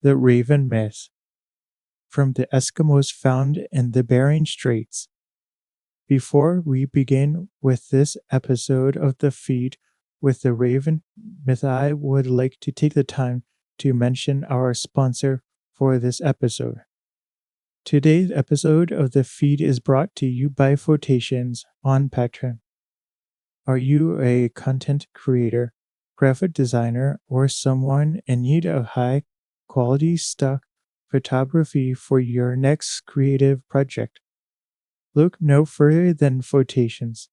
The Raven Myth from the Eskimos found in the Bering Straits. Before we begin with this episode of the feed with the Raven Myth, I would like to take the time to mention our sponsor for this episode. Today's episode of the feed is brought to you by Flotations on Patreon. Are you a content creator, graphic designer, or someone in need of high quality stock photography for your next creative project? Look no further than Flotations.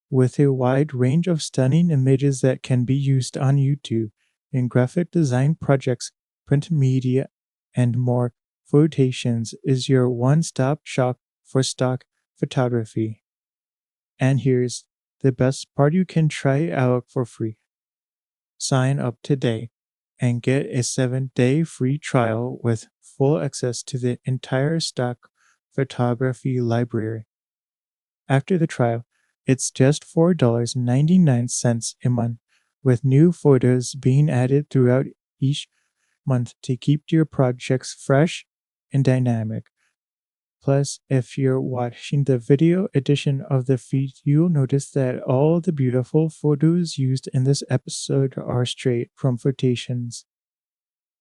With a wide range of stunning images that can be used on YouTube in graphic design projects, print media, and more, Flotations is your one-stop shop for stock photography. And here's the best part: you can try it out for free. Sign up today and get a 7-day free trial with full access to the entire stock photography library. After the trial, it's just $4.99 a month, with new photos being added throughout each month to keep your projects fresh and dynamic. Plus, if you're watching the video edition of the feed, you'll notice that all the beautiful photos used in this episode are straight from Flotations.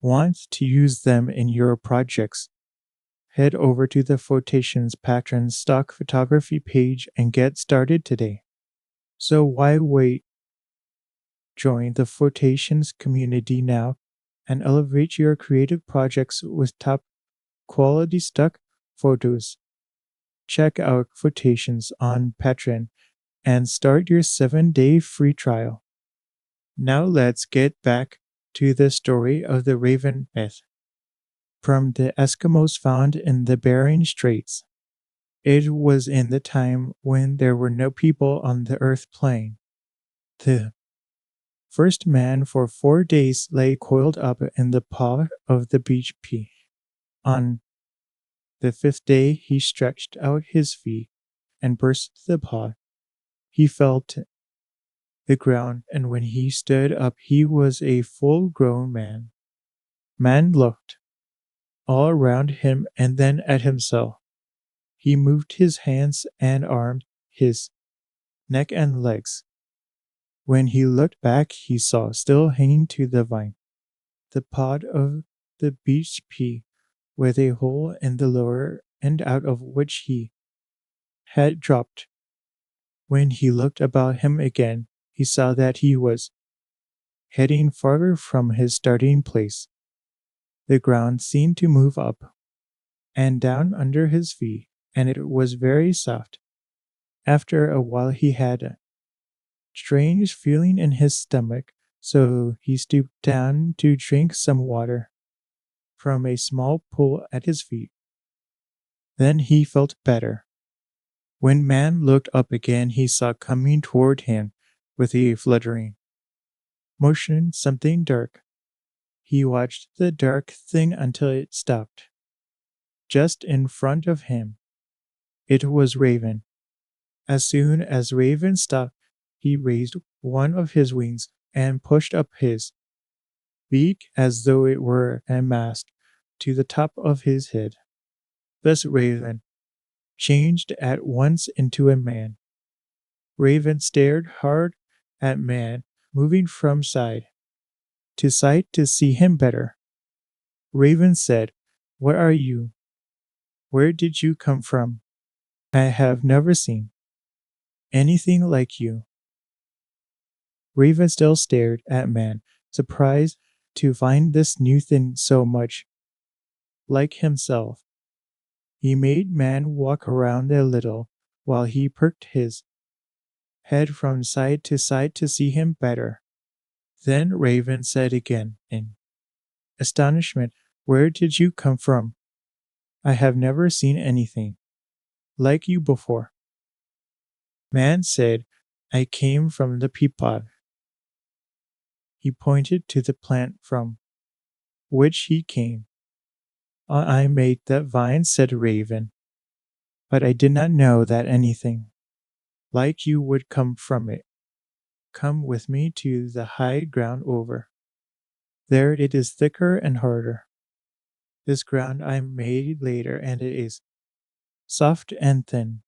Want to use them in your projects? Head over to the Flotations Patreon stock photography page and get started today. So why wait? Join the Flotations community now and elevate your creative projects with top quality stock photos. Check out Flotations on Patreon and start your 7-day free trial. Now let's get back to the story of the Raven Myth. From the Eskimos found in the Bering Straits. It was in the time when there were no people on the earth plane. The first man for 4 days lay coiled up in the paw of the beach pea. On the 5th day he stretched out his feet and burst the paw. He felt the ground, and when he stood up he was a full-grown man. Man looked all around him and then at himself. He moved his hands and arms, his neck and legs. When he looked back, he saw, still hanging to the vine, the pod of the beach pea with a hole in the lower end out of which he had dropped. When he looked about him again, he saw that he was heading farther from his starting place. The ground seemed to move up and down under his feet, and it was very soft. After a while he had a strange feeling in his stomach, so he stooped down to drink some water from a small pool at his feet. Then he felt better. When Man looked up again, he saw coming toward him with a fluttering motion something dark. He watched the dark thing until it stopped just in front of him. It was Raven. As soon as Raven stopped, he raised one of his wings and pushed up his beak as though it were a mast to the top of his head. Thus Raven changed at once into a man. Raven stared hard at Man, moving from side to see him better. Raven said, "What are you? Where did you come from? I have never seen anything like you." Raven still stared at Man, surprised to find this new thing so much like himself. He made Man walk around a little while he perked his head from side to see him better. Then Raven said again in astonishment, "Where did you come from? I have never seen anything like you before." Man said, "I came from the pea pod." He pointed to the plant from which he came. "I made that vine," said Raven, "but I did not know that anything like you would come from it. Come with me to the high ground over there. It is thicker and harder." This ground I made later, and it is soft and thin.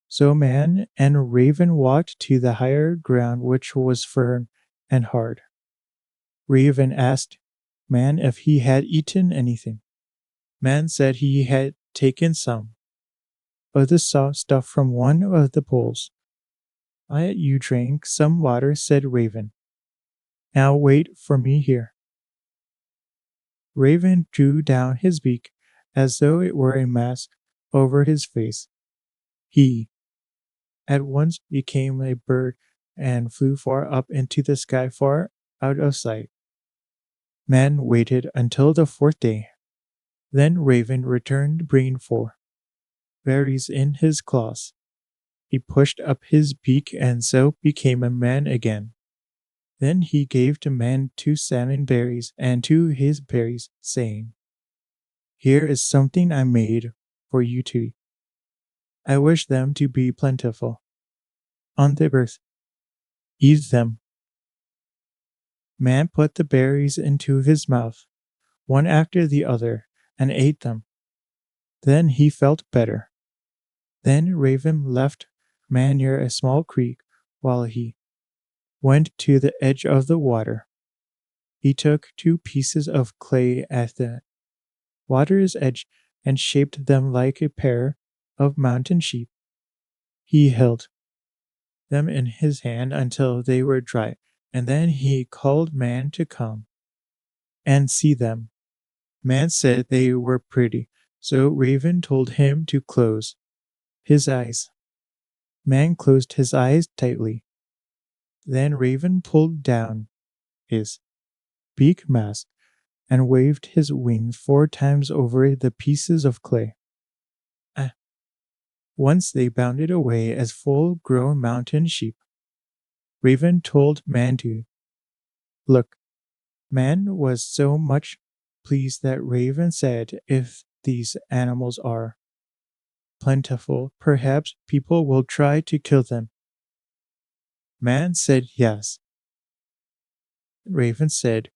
So man and Raven walked to the higher ground, which was firm and hard. Raven asked Man if he had eaten anything. Man said he had taken some of the soft stuff from one of the pools. You drank some water, said Raven. Now wait for me here. Raven drew down his beak as though it were a mask over his face. He at once became a bird and flew far up into the sky, far out of sight. Man waited until the fourth day. Then Raven returned, bringing 4 berries in his claws. He pushed up his beak and so became a man again. Then he gave to man 2 salmon berries and 2 his berries, saying, Here is something I made for you to eat. I wish them to be plentiful on the earth. Eat them. Man put the berries into his mouth, one after the other, and ate them. Then he felt better. Then Raven left man near a small creek while he went to the edge of the water. He took 2 pieces of clay at the water's edge and shaped them like a pair of mountain sheep. He held them in his hand until they were dry, and then he called man to come and see them. Man said they were pretty, so Raven told him to close his eyes. Man closed his eyes tightly. Then Raven pulled down his beak mask and waved his wings 4 times over the pieces of clay. Once they bounded away as full-grown mountain sheep. Raven told man to look. Man was so much pleased that Raven said, If these animals are plentiful, perhaps people will try to kill them. Man said yes. Raven said,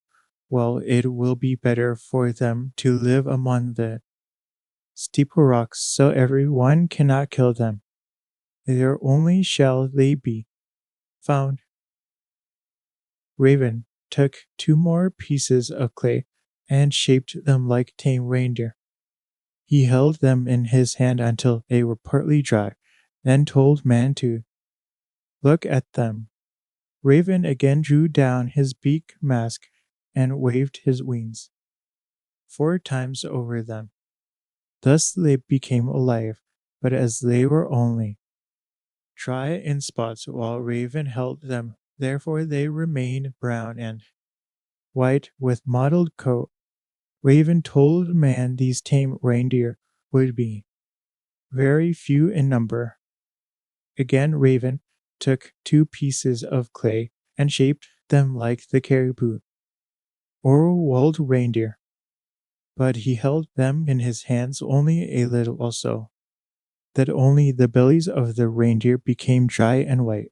Well, it will be better for them to live among the steep rocks, so everyone cannot kill them. There only shall they be found. Raven took 2 more pieces of clay and shaped them like tame reindeer. He held them in his hand until they were partly dry, then told man to look at them. Raven again drew down his beak mask and waved his wings 4 times over them. Thus they became alive, but as they were only dry in spots while Raven held them, therefore they remained brown and white with mottled coat. Raven told man these tame reindeer would be very few in number. Again Raven took 2 pieces of clay and shaped them like the caribou, or wild reindeer, but he held them in his hands only a little also, that only the bellies of the reindeer became dry and white.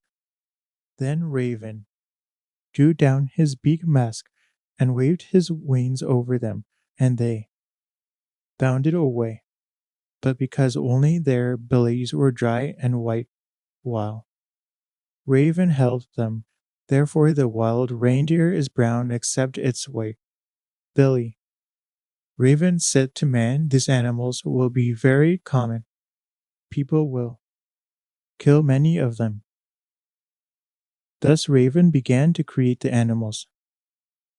Then Raven drew down his beak mask and waved his wings over them, and they bounded away, but because only their bellies were dry and white while Raven held them, therefore the wild reindeer is brown except its white belly. Raven said to man, These animals will be very common. People will kill many of them. Thus Raven began to create the animals.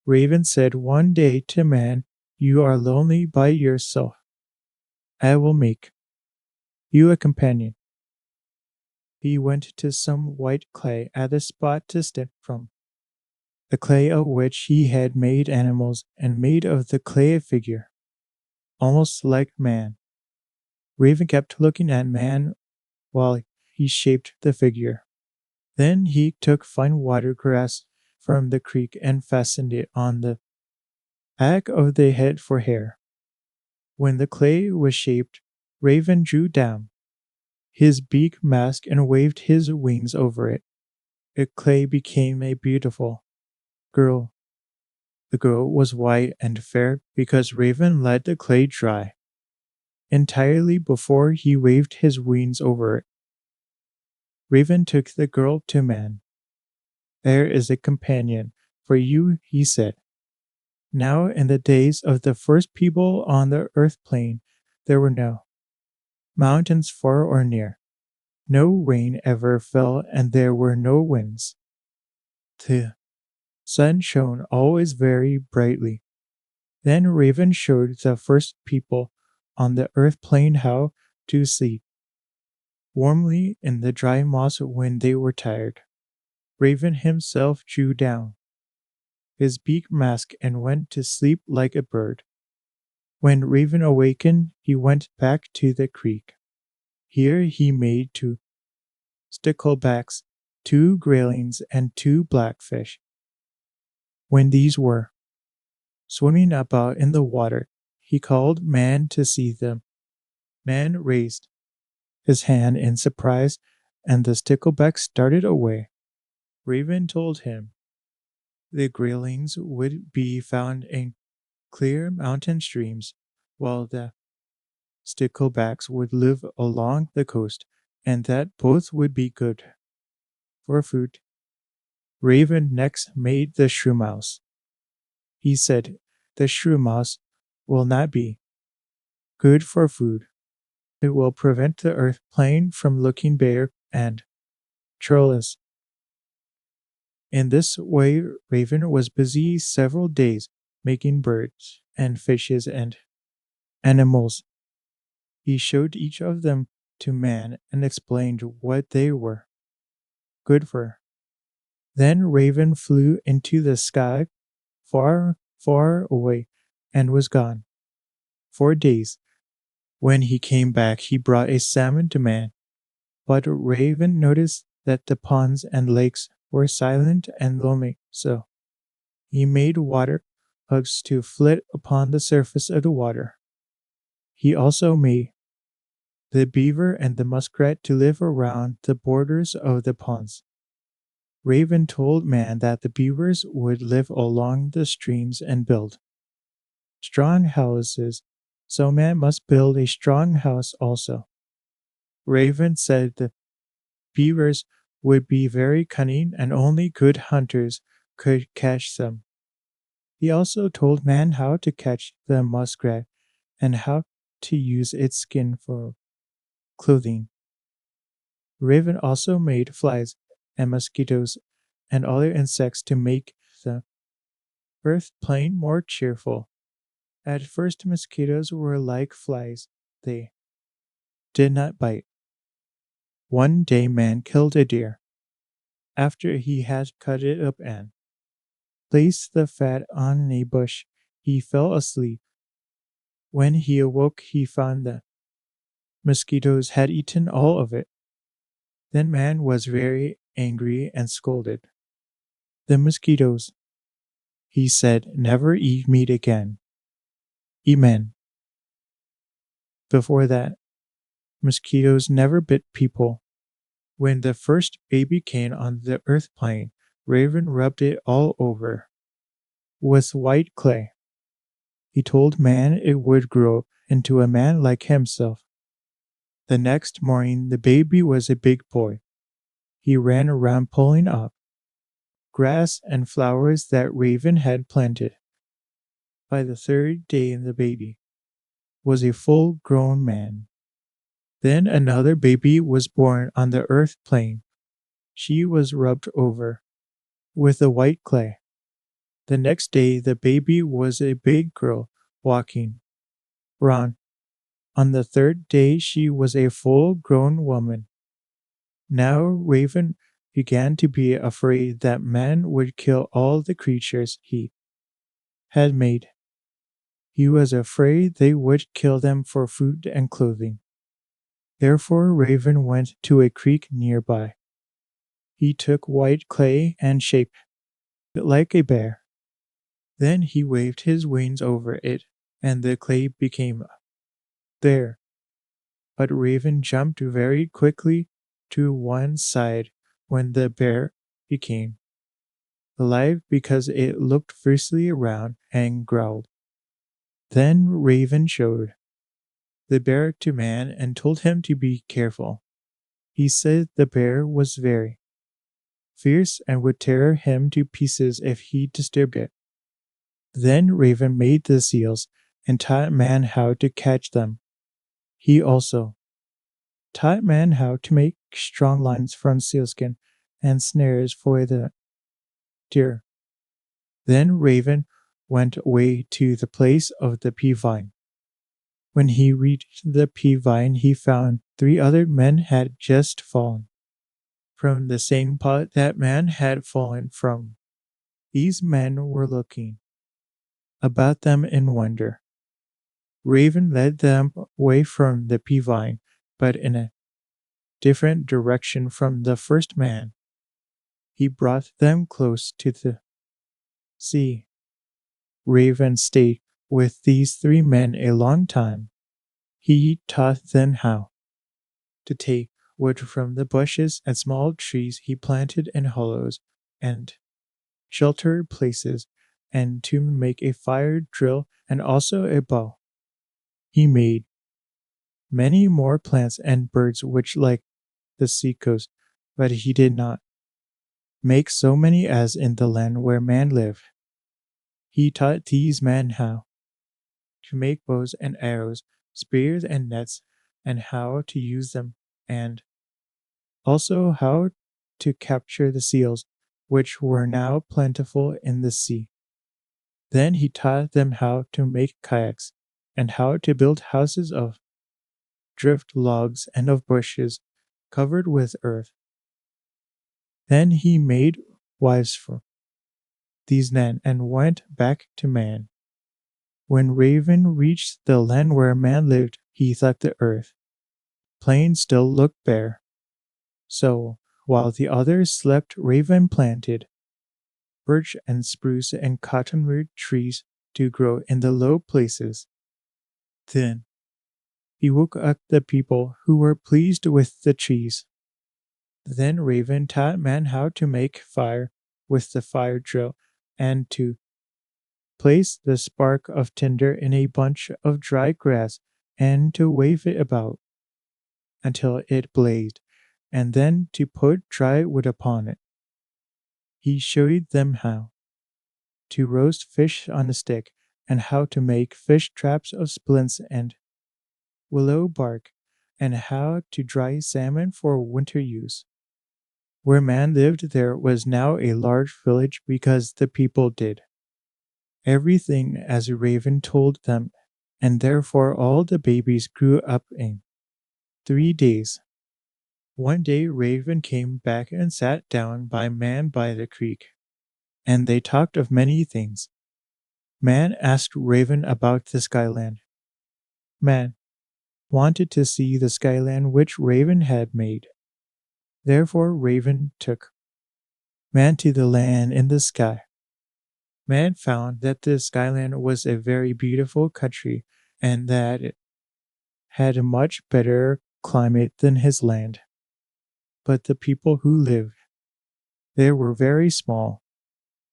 Raven said one day to man, You are lonely by yourself. I will make you a companion. He went to some white clay at the spot to step from, the clay of which he had made animals, and made of the clay a figure, almost like man. Raven kept looking at man while he shaped the figure. Then he took fine water grass from the creek and fastened it on the back of the head for hair. When the clay was shaped, Raven drew down his beak mask and waved his wings over it. The clay became a beautiful girl. The girl was white and fair because Raven let the clay dry entirely before he waved his wings over it. Raven took the girl to man. There is a companion for you, he said. Now, in the days of the first people on the earth plane, there were no mountains far or near. No rain ever fell, and there were no winds. The sun shone always very brightly. Then Raven showed the first people on the earth plane how to sleep warmly in the dry moss when they were tired. Raven himself drew down his beak mask and went to sleep like a bird. When Raven awakened, he went back to the creek. Here he made two sticklebacks, two graylings, and two blackfish. When these were swimming about in the water, he called Man to see them. Man raised his hand in surprise, and the stickleback started away. Raven told him the graylings would be found in clear mountain streams, while the sticklebacks would live along the coast, and that both would be good for food. Raven next made the shrew mouse. He said, the shrew mouse will not be good for food. It will prevent the earth plane from looking bare and cheerless. In this way, Raven was busy several days making birds and fishes and animals. He showed each of them to Man and explained what they were good for. Then Raven flew into the sky far, far away and was gone. 4 days. When he came back, he brought a salmon to Man. But Raven noticed that the ponds and lakes were silent and lonely, so he made water bugs to flit upon the surface of the water. He also made the beaver and the muskrat to live around the borders of the ponds. Raven told Man that the beavers would live along the streams and build strong houses, so Man must build a strong house also. Raven said the beavers would be very cunning and only good hunters could catch them. He also told Man how to catch the muskrat and how to use its skin for clothing. Raven also made flies and mosquitoes and other insects to make the earth plane more cheerful. At first, mosquitoes were like flies, they did not bite. One day, Man killed a deer. After he had cut it up and placed the fat on a bush, he fell asleep. When he awoke, he found the mosquitoes had eaten all of it. Then Man was very angry and scolded. The mosquitoes, he said, never eat meat again. Amen. Before that, mosquitoes never bit people. When the first baby came on the earth plane, Raven rubbed it all over with white clay. He told Man it would grow into a man like himself. The next morning, the baby was a big boy. He ran around pulling up grass and flowers that Raven had planted. By the third day, the baby was a full-grown man. Then another baby was born on the earth plane. She was rubbed over with the white clay. The next day, the baby was a big girl walking around. On the third day, she was a full-grown woman. Now Raven began to be afraid that Man would kill all the creatures he had made. He was afraid they would kill them for food and clothing. Therefore Raven went to a creek nearby. He took white clay and shaped it like a bear. Then he waved his wings over it, and the clay became there. But Raven jumped very quickly to one side when the bear became alive because it looked fiercely around and growled. Then Raven showed the bear to man and told him to be careful. He said the bear was very fierce and would tear him to pieces if he disturbed it. Then Raven made the seals and taught man how to catch them. He also taught man how to make strong lines from sealskin and snares for the deer. Then Raven went away to the place of the pea vine. When he reached the pea vine, he found 3 other men had just fallen from the same pot that man had fallen from. These men were looking about them in wonder. Raven led them away from the pea vine, but in a different direction from the first man. He brought them close to the sea. Raven stayed with these 3 men a long time. He taught them how to take wood from the bushes and small trees he planted in hollows and sheltered places, and to make a fire drill and also a bow. He made many more plants and birds which like the seacoast, but he did not make so many as in the land where man lived. He taught these men how to make bows and arrows, spears and nets, and how to use them, and also how to capture the seals, which were now plentiful in the sea. Then he taught them how to make kayaks, and how to build houses of drift logs and of bushes covered with earth. Then he made wives for these men and went back to man. When Raven reached the land where man lived, he thought the earth plain still looked bare. So, while the others slept, Raven planted birch and spruce and cottonwood trees to grow in the low places. Then he woke up the people who were pleased with the trees. Then Raven taught man how to make fire with the fire drill and to place the spark of tinder in a bunch of dry grass and to wave it about until it blazed, and then to put dry wood upon it. He showed them how to roast fish on a stick and how to make fish traps of splints and willow bark, and how to dry salmon for winter use. Where man lived, there was now a large village because the people did everything as Raven told them, and therefore all the babies grew up in 3 days. One day Raven came back and sat down by man by the creek, and they talked of many things. Man asked Raven about the skyland. Man wanted to see the skyland which Raven had made. Therefore Raven took man to the land in the sky. Man found that the skyland was a very beautiful country, and that it had a much better climate than his land. But the people who lived there were very small.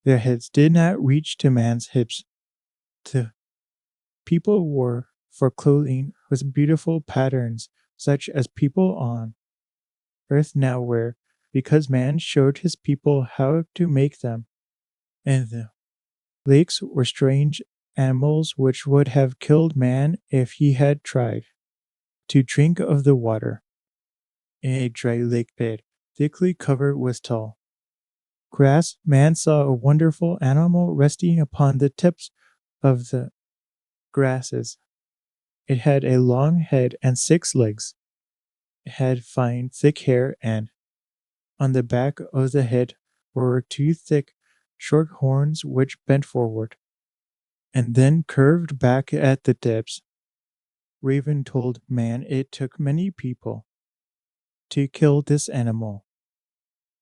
Their heads did not reach to man's hips. The people wore for clothing with beautiful patterns, such as people on earth now wear, because man showed his people how to make them. And the lakes were strange animals which would have killed man if he had tried to drink of the water. In a dry lake bed, thickly covered with tall grass, man saw a wonderful animal resting upon the tips of the grasses. It had a long head and 6 legs. It had fine, thick hair, and on the back of the head were 2 thick, short horns which bent forward and then curved back at the tips. Raven told man it took many people to kill this animal.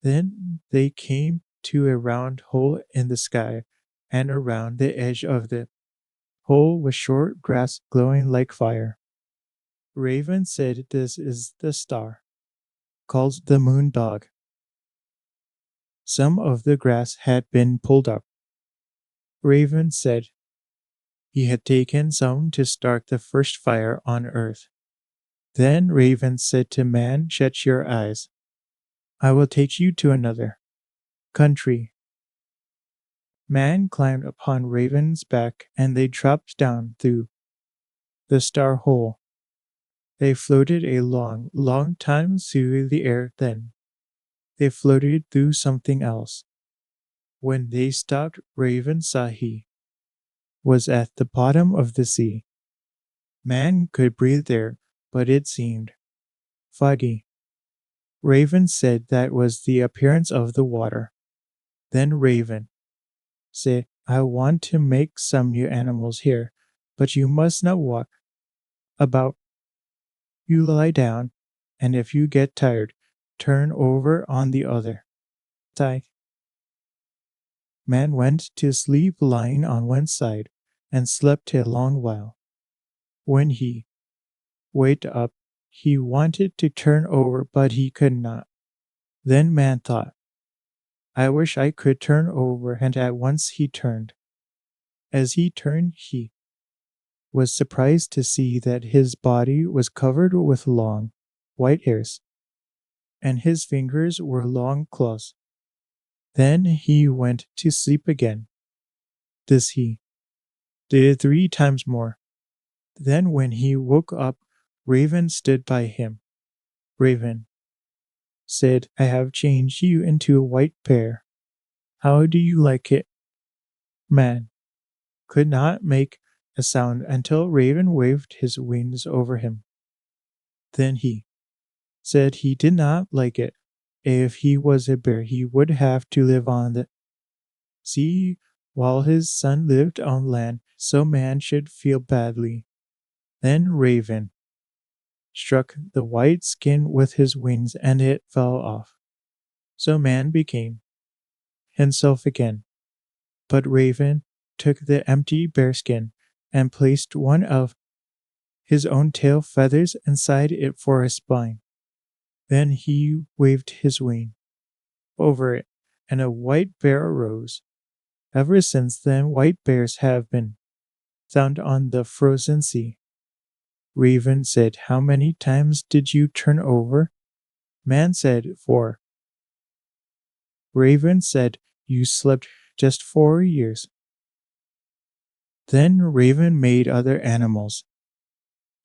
Then they came to a round hole in the sky, and around the edge of the hole was short grass glowing like fire. Raven said this is the star, called the moon dog. Some of the grass had been pulled up. Raven said he had taken some to start the first fire on earth. Then Raven said to man, shut your eyes. I will take you to another country. Man climbed upon Raven's back and they dropped down through the star hole. They floated a long, long time through the air. Then they floated through something else. When they stopped, Raven saw he was at the bottom of the sea. Man could breathe there, but it seemed foggy. Raven said that was the appearance of the water. Then Raven said, I want to make some new animals here, but you must not walk about. You lie down, and if you get tired, turn over on the other side. Man went to sleep lying on one side and slept a long while. When he waked up, he wanted to turn over, but he could not. Then man thought, I wish I could turn over, and at once he turned. As he turned, he was surprised to see that his body was covered with long, white hairs, and his fingers were long claws. Then he went to sleep again. This he did 3 times more. Then when he woke up, Raven stood by him. Raven said, I have changed you into a white bear. How do you like it? Man could not make a sound until Raven waved his wings over him. Then he said he did not like it. If he was a bear, he would have to live on the sea while his son lived on land, so man should feel badly. Then Raven struck the white skin with his wings and it fell off. So man became himself again. But Raven took the empty bearskin and placed one of his own tail feathers inside it for a spine. Then he waved his wing over it, and a white bear arose. Ever since then, white bears have been found on the frozen sea. Raven said, How many times did you turn over? Man said, 4. Raven said, You slept just 4 years. Then Raven made other animals.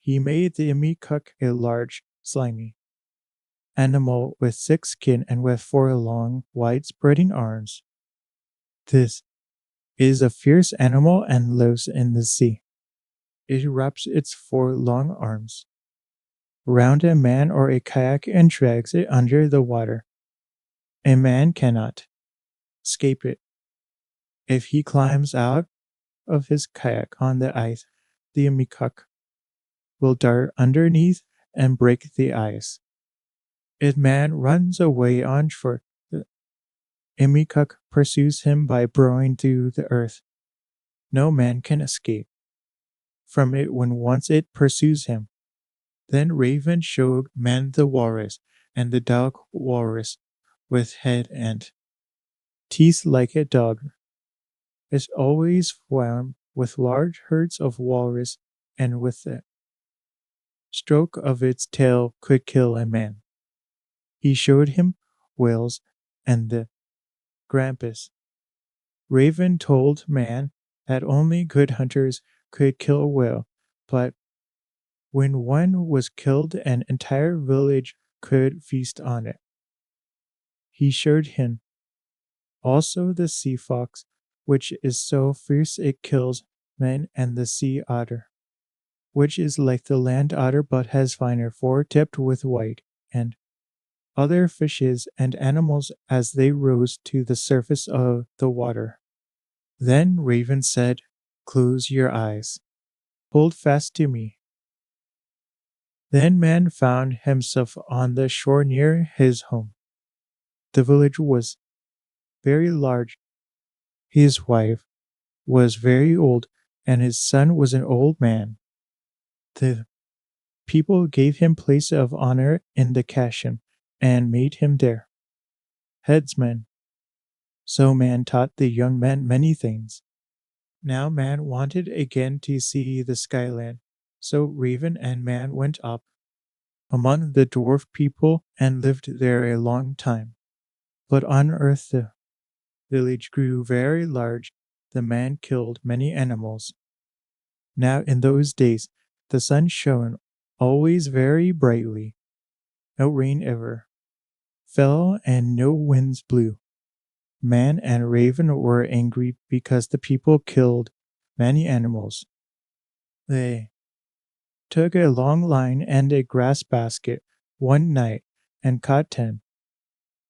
He made the imikuk a large, slimy animal with 6 skin and with 4 long, wide-spreading arms. This is a fierce animal and lives in the sea. It wraps its 4 long arms round a man or a kayak and drags it under the water. A man cannot escape it. If he climbs out of his kayak on the ice, the imikuk will dart underneath and break the ice. If man runs away on shore, the imikuk pursues him by burrowing through the earth. No man can escape from it when once it pursues him. Then Raven showed man the walrus and the dog walrus with head and teeth like a dog. It always swam with large herds of walrus and with the stroke of its tail could kill a man. He showed him whales and the grampus. Raven told man that only good hunters could kill a whale, but when one was killed, an entire village could feast on it. He showed him also the sea fox, which is so fierce it kills men, and the sea otter, which is like the land otter but has finer fore tipped with white, and other fishes and animals as they rose to the surface of the water. Then Raven said, Close your eyes. Hold fast to me. Then man found himself on the shore near his home. The village was very large. His wife was very old, and his son was an old man. The people gave him place of honor in the Kashim and made him their headsman. So man taught the young man many things. Now man wanted again to see the skyland. So Raven and man went up among the dwarf people and lived there a long time. But on earth the village grew very large. The man killed many animals. Now in those days the sun shone always very brightly. No rain ever fell and no winds blew. Man and Raven were angry because the people killed many animals. They took a long line and a grass basket one night and caught 10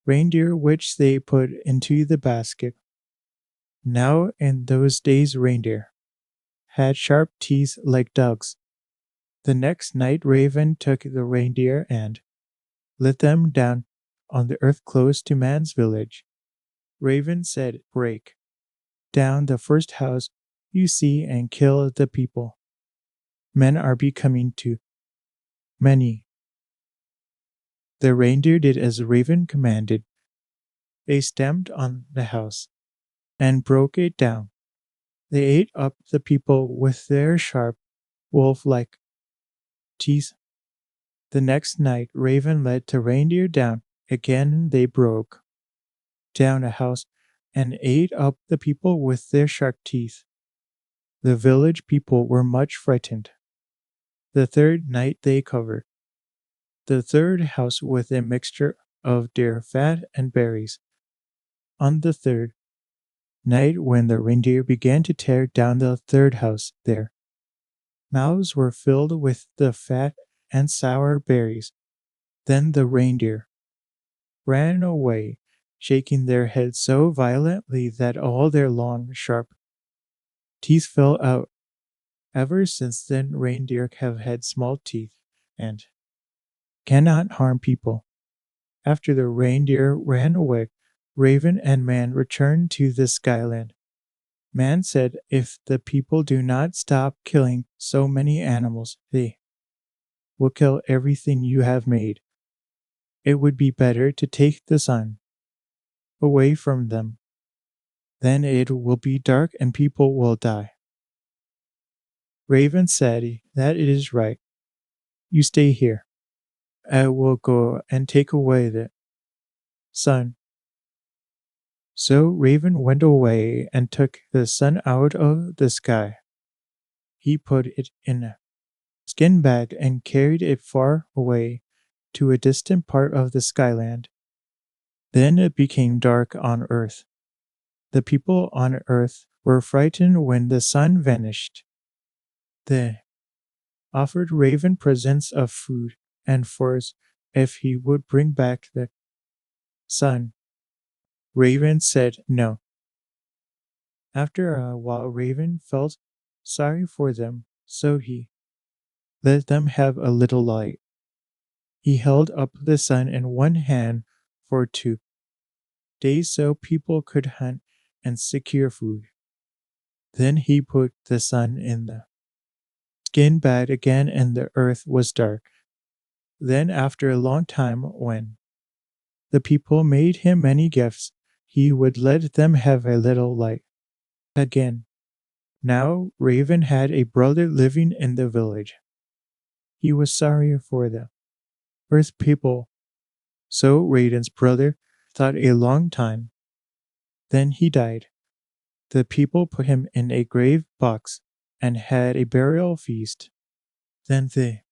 reindeer, which they put into the basket. Now in those days reindeer had sharp teeth like dogs. The next night Raven took the reindeer and let them down on the earth close to man's village. Raven said, "Break down the first house you see and kill the people. Men are becoming too many." The reindeer did as Raven commanded. They stamped on the house and broke it down. They ate up the people with their sharp, wolf-like teeth. The next night Raven led the reindeer down. Again they broke down a house and ate up the people with their sharp teeth. The village people were much frightened. The third night they covered the third house with a mixture of deer fat and berries. On the third night, when the reindeer began to tear down the third house, their mouths were filled with the fat and sour berries. Then the reindeer ran away, shaking their heads so violently that all their long, sharp teeth fell out. Ever since then, reindeer have had small teeth and cannot harm people. After the reindeer ran away, Raven and Man returned to the skyland. Man said, "If the people do not stop killing so many animals, they will kill everything you have made. It would be better to take the sun away from them. Then it will be dark and people will die." Raven said, "That is right. You stay here. I will go and take away the sun." So Raven went away and took the sun out of the sky. He put it in a skin bag and carried it far away to a distant part of the skyland. Then it became dark on earth. The people on earth were frightened when the sun vanished. They offered Raven presents of food and furs if he would bring back the sun. Raven said no. After a while, Raven felt sorry for them, so he let them have a little light. He held up the sun in one hand for 2 days so people could hunt and secure food. Then he put the sun in the skin bag again and the earth was dark. Then after a long time, when the people made him many gifts, he would let them have a little light again. Now Raven had a brother living in the village. He was sorry for the earth people, so Raven's brother thought a long time. Then he died. The people put him in a grave box and had a burial feast. Then they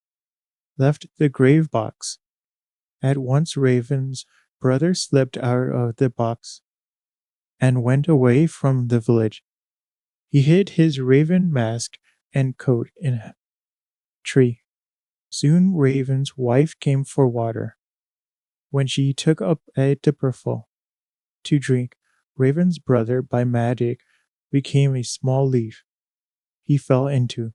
left the grave box. At once Raven's brother slipped out of the box and went away from the village. He hid his raven mask and coat in a tree. Soon Raven's wife came for water. When she took up a dipperful to drink, Raven's brother, by magic, became a small leaf. He fell into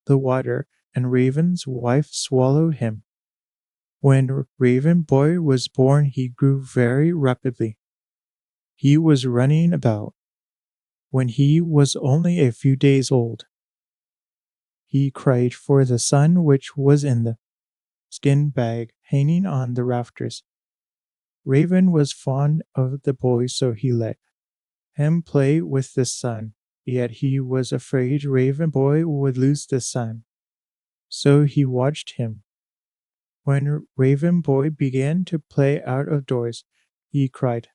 the water, and Raven's wife swallowed him. When Raven boy was born, he grew very rapidly. He was running about. When he was only a few days old, he cried for the sun which was in the skin bag hanging on the rafters. Raven was fond of the boy, so he let him play with the sun. Yet he was afraid Raven boy would lose the sun. So he watched him. When Raven boy began to play out of doors, he cried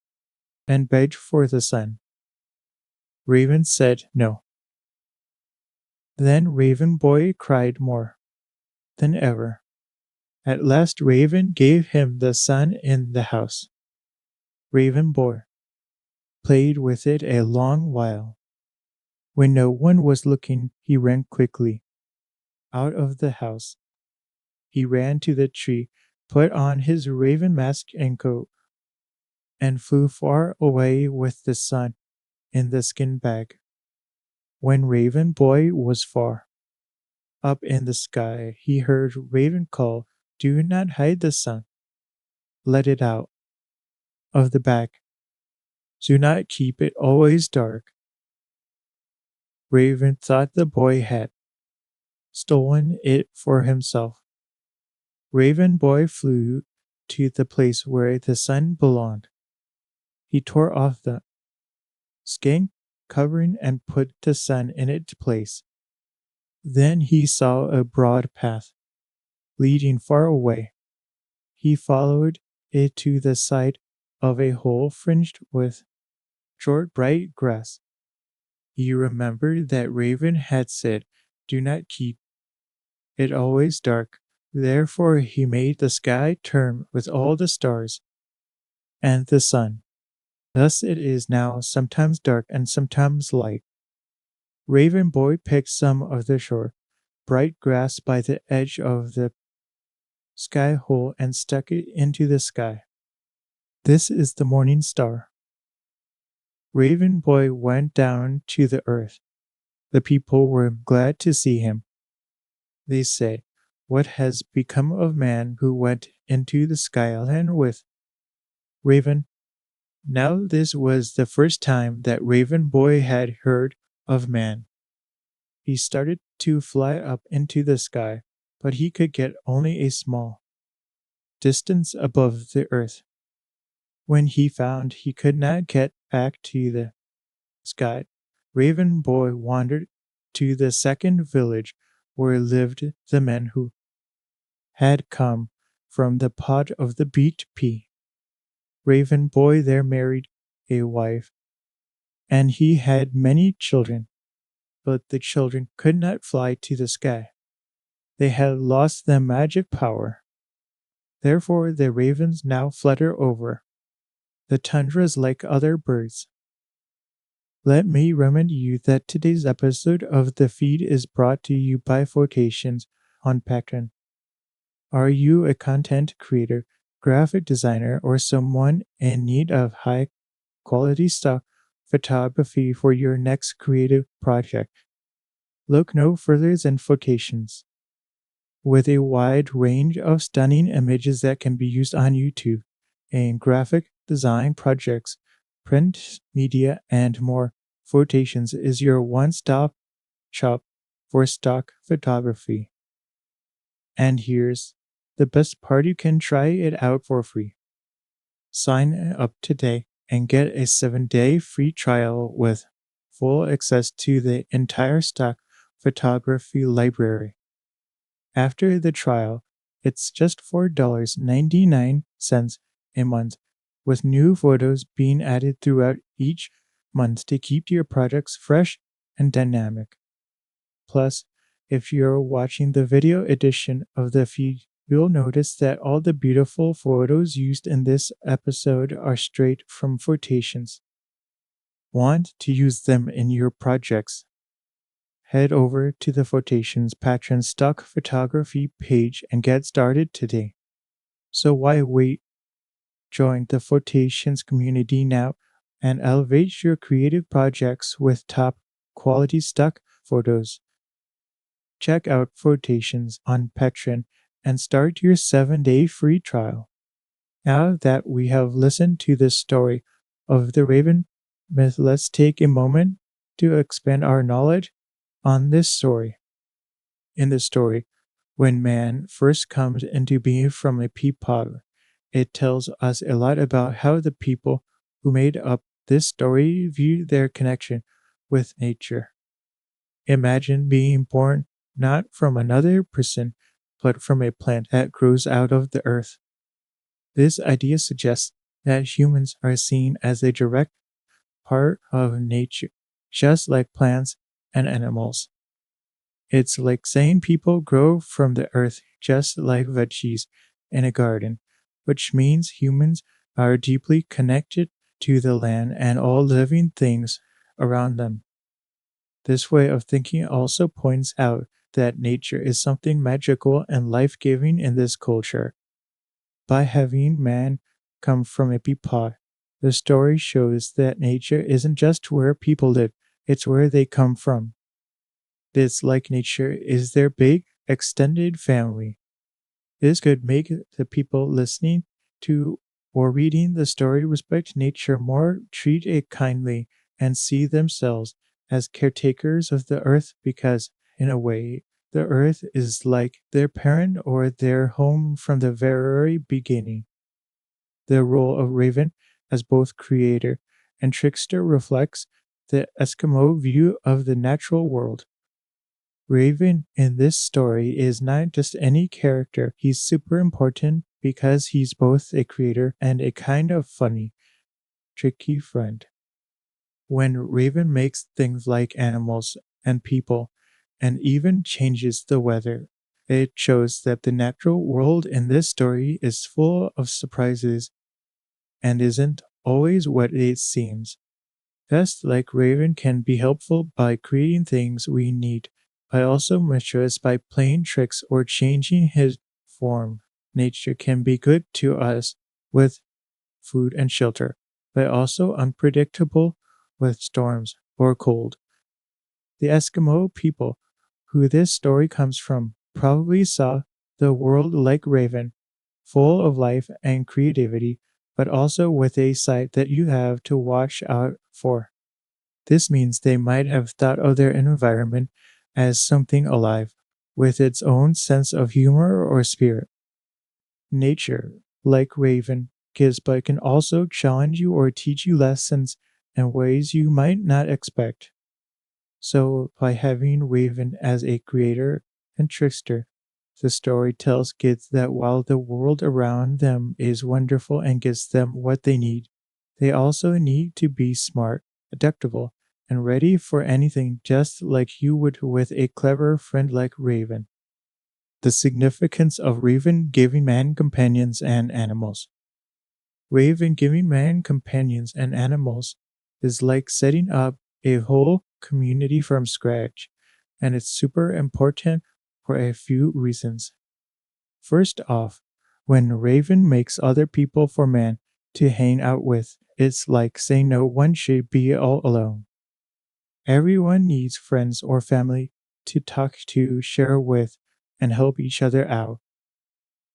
and begged for the sun. Raven said no. Then Raven boy cried more than ever. At last Raven gave him the sun in the house. Raven boy played with it a long while. When no one was looking, he ran quickly out of the house. He ran to the tree, put on his raven mask and coat, and flew far away with the sun in the skin bag. When Raven boy was far up in the sky, he heard Raven call, "Do not hide the sun. Let it out of the bag. Do not keep it always dark." Raven thought the boy had stolen it for himself. Raven boy flew to the place where the sun belonged. He tore off the skin covering and put the sun in its place. Then he saw a broad path leading far away. He followed it to the side of a hole fringed with short bright grass. He remembered that Raven had said, "Do not keep it always dark." Therefore he made the sky turn with all the stars and the sun. Thus it is now, sometimes dark and sometimes light. Raven boy picked some of the short, bright grass by the edge of the sky hole and stuck it into the sky. This is the morning star. Raven boy went down to the earth. The people were glad to see him. They said, "What has become of man who went into the skyland with Raven?" Now this was the first time that Raven boy had heard of man. He started to fly up into the sky, but he could get only a small distance above the earth. When he found he could not get back to the sky, Raven boy wandered to the second village where lived the men who had come from the pot of the beet pea. Raven boy there married a wife, and he had many children, but the children could not fly to the sky. They had lost their magic power. Therefore the ravens now flutter over the tundras like other birds. Let me remind you that today's episode of The Feed is brought to you by Photations on Patreon. Are you a content creator, graphic designer, or someone in need of high quality stock photography for your next creative project? Look no further than Photations. With a wide range of stunning images that can be used on YouTube, in graphic design projects, print media, and more, Photations is your one-stop shop for stock photography. And here's the best part: you can try it out for free. Sign up today and get a 7-day free trial with full access to the entire stock photography library. After the trial, it's just $4.99 a month, with new photos being added throughout each month to keep your projects fresh and dynamic. Plus, if you're watching the video edition of the feed, you'll notice that all the beautiful photos used in this episode are straight from Photations. Want to use them in your projects? Head over to the Photations Patreon stock photography page and get started today. So why wait? Join the Photations community now and elevate your creative projects with top quality stock photos. Check out Photations on Patreon and start your 7-day free trial. Now that we have listened to the story of the Raven myth, let's take a moment to expand our knowledge on this story. In the story, when man first comes into being from a pea pod, It tells us a lot about how the people who made up this story view their connection with nature. Imagine being born not from another person, but from a plant that grows out of the earth. This idea suggests that humans are seen as a direct part of nature, just like plants and animals. It's like saying people grow from the earth just like veggies in a garden, which means humans are deeply connected to the land and all living things around them. This way of thinking also points out that nature is something magical and life giving in this culture. By having man come from a peapod, the story shows that nature isn't just where people live, it's where they come from. This, like nature, is their big, extended family. This could make the people listening to or reading the story respect nature more, treat it kindly, and see themselves as caretakers of the earth because, in a way, the earth is like their parent or their home from the very beginning. The role of Raven as both creator and trickster reflects the Eskimo view of the natural world. Raven in this story is not just any character, he's super important because he's both a creator and a kind of funny, tricky friend. When Raven makes things like animals and people, and even changes the weather, it shows that the natural world in this story is full of surprises and isn't always what it seems. Just like Raven can be helpful by creating things we need, but also mischievous by playing tricks or changing his form. Nature can be good to us with food and shelter, but also unpredictable with storms or cold. The Eskimo people, who this story comes from, probably saw the world like Raven, full of life and creativity, but also with a side that you have to watch out for. This means they might have thought of their environment as something alive, with its own sense of humor or spirit. Nature, like Raven, gives but can also challenge you or teach you lessons in ways you might not expect. So, by having Raven as a creator and trickster, the story tells kids that while the world around them is wonderful and gives them what they need, they also need to be smart, adaptable, and ready for anything just like you would with a clever friend like Raven. The significance of Raven giving man companions and animals. Raven giving man companions and animals is like setting up a whole community from scratch, and it's super important for a few reasons. First off, when Raven makes other people for man to hang out with, it's like saying no one should be all alone. Everyone needs friends or family to talk to, share with, and help each other out.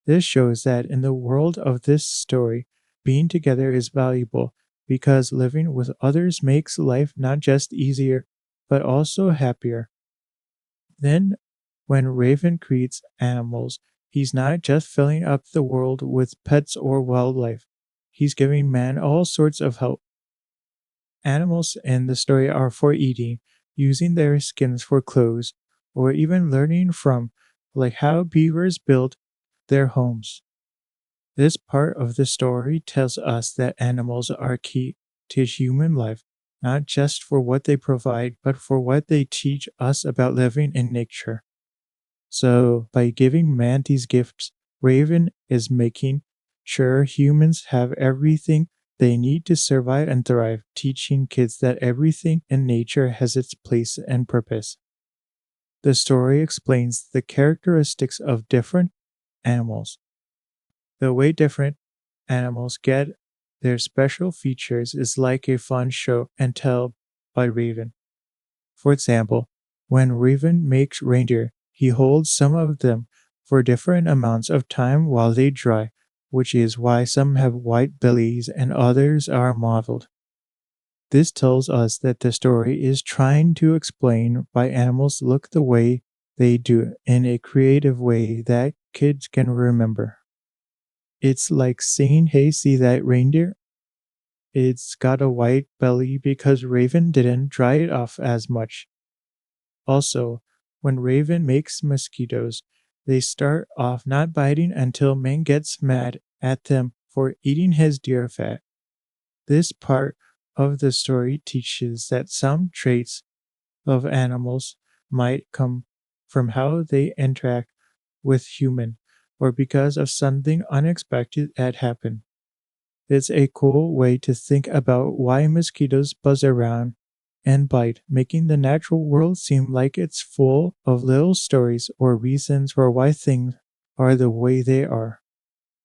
This shows that in the world of this story, being together is valuable because living with others makes life not just easier, but also happier. Then, when Raven creates animals, he's not just filling up the world with pets or wildlife, he's giving man all sorts of help. Animals in the story are for eating, using their skins for clothes, or even learning from, like how beavers build their homes. This part of the story tells us that animals are key to human life, not just for what they provide, but for what they teach us about living in nature. So, by giving man these gifts, Raven is making sure humans have everything they need to survive and thrive, teaching kids that everything in nature has its place and purpose. The story explains the characteristics of different animals. The way different animals get their special features is like a fun show and tell by Raven. For example, when Raven makes reindeer, he holds some of them for different amounts of time while they dry, which is why some have white bellies and others are mottled. This tells us that the story is trying to explain why animals look the way they do in a creative way that kids can remember. It's like saying, hey, see that reindeer? It's got a white belly because Raven didn't dry it off as much. Also, when Raven makes mosquitoes, they start off not biting until man gets mad at them for eating his deer fat. This part of the story teaches that some traits of animals might come from how they interact with human or because of something unexpected that happened. It's a cool way to think about why mosquitoes buzz around and bite, making the natural world seem like it's full of little stories or reasons for why things are the way they are.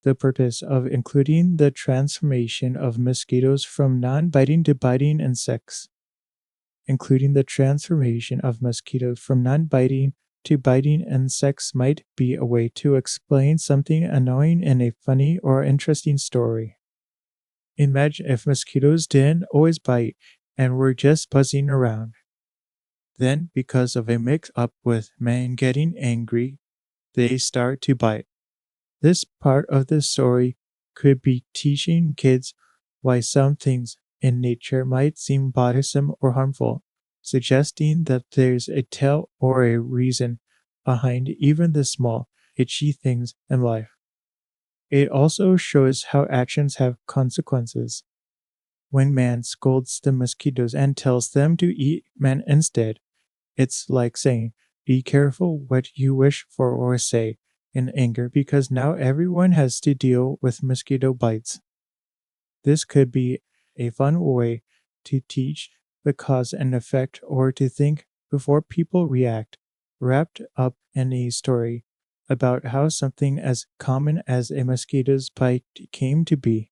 The purpose of including the transformation of mosquitoes from non biting to biting insects. Including the transformation of mosquitoes from non biting to biting insects might be a way to explain something annoying in a funny or interesting story. Imagine if mosquitoes didn't always bite and were just buzzing around. Then, because of a mix up with man getting angry, they start to bite. This part of the story could be teaching kids why some things in nature might seem bothersome or harmful, suggesting that there's a tale or a reason behind even the small, itchy things in life. It also shows how actions have consequences. When man scolds the mosquitoes and tells them to eat man instead, it's like saying, be careful what you wish for or say in anger because now everyone has to deal with mosquito bites. This could be a fun way to teach the cause and effect or to think before people react, wrapped up in a story about how something as common as a mosquito's bite came to be.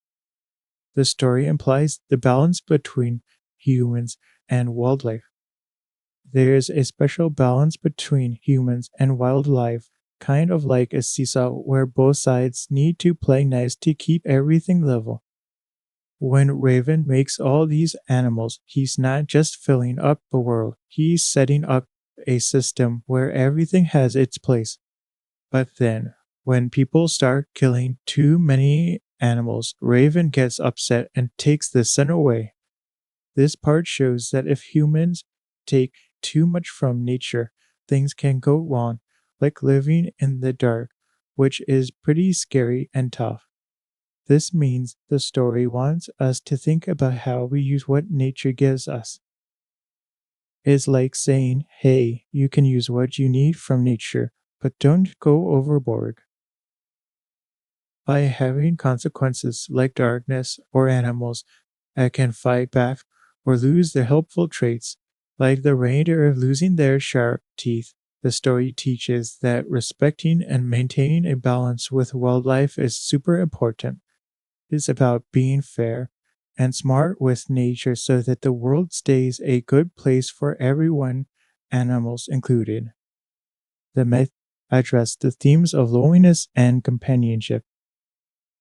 The story implies the balance between humans and wildlife. There is a special balance between humans and wildlife, kind of like a seesaw where both sides need to play nice to keep everything level. When Raven makes all these animals, he's not just filling up the world, he's setting up a system where everything has its place. But then, when people start killing too many animals, Raven gets upset and takes the sun away. This part shows that if humans take too much from nature, things can go wrong, like living in the dark, which is pretty scary and tough. This means the story wants us to think about how we use what nature gives us. It's like saying, hey, you can use what you need from nature, but don't go overboard. By having consequences like darkness or animals that can fight back or lose their helpful traits, like the reindeer losing their sharp teeth, the story teaches that respecting and maintaining a balance with wildlife is super important. It's about being fair and smart with nature so that the world stays a good place for everyone, animals included. The myth addressed the themes of loneliness and companionship.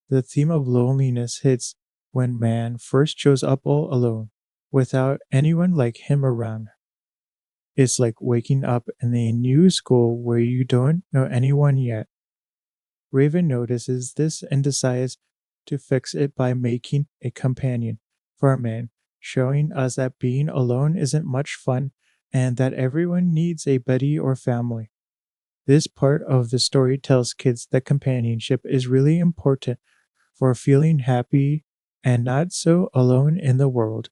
The theme of loneliness hits when man first shows up all alone, without anyone like him around. It's like waking up in a new school where you don't know anyone yet. Raven notices this and decides to fix it by making a companion for a man, showing us that being alone isn't much fun and that everyone needs a buddy or family. This part of the story tells kids that companionship is really important for feeling happy and not so alone in the world.